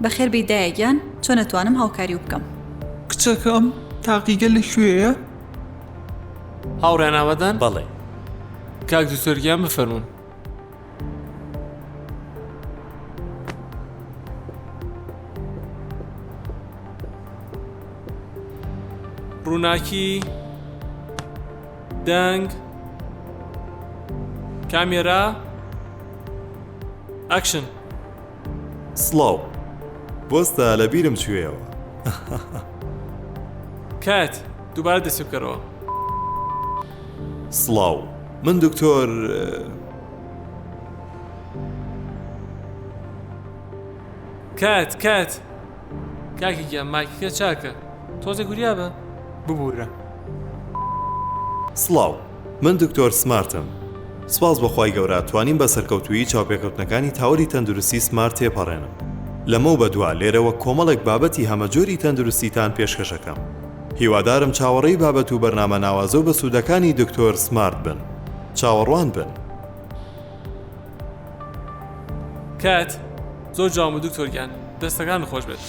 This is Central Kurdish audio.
بەخێر بێدایەگیان چۆن ئەتوانم هاوکاری بکەم. کچەکەم تاقیگە لەکوێیە؟ هاوڕێناوەدان؟ بەڵێ. کاک دکتۆرگیان بفەرمون. ڕووناکی، دەنگ، کامێرا، ئەکشن. سڵاو، بۆستە لەبیرم چوێەوە. کات دووبارە دەسی بکەرەوە. سڵاو، من دکتۆر کات کاکی گیان مایکەکە چاکە تۆزە گوریا بە ببوورە. سڵاو، من دکتۆر سمارتم. سپاس بەخوای گەورە توانیم بە سەرکەوتویی چاوپێکەوتنەکانی تاوەری تەندروستی سمارت تێپەڕێنم. لەمە بەدووە لێرەوە کۆمەڵێک بابەتی هەمەجۆری تەندروستیتان پێشکەشەکەم. هیوادارم چاوەڕێی بابەت و بەرنامە ناوازە و بە سوودەکانی دکتۆر سمارت بن. چاوەڕوان بن. کات زۆر جوان بوو دکتۆرگیان، دەستەکان خۆش بێت.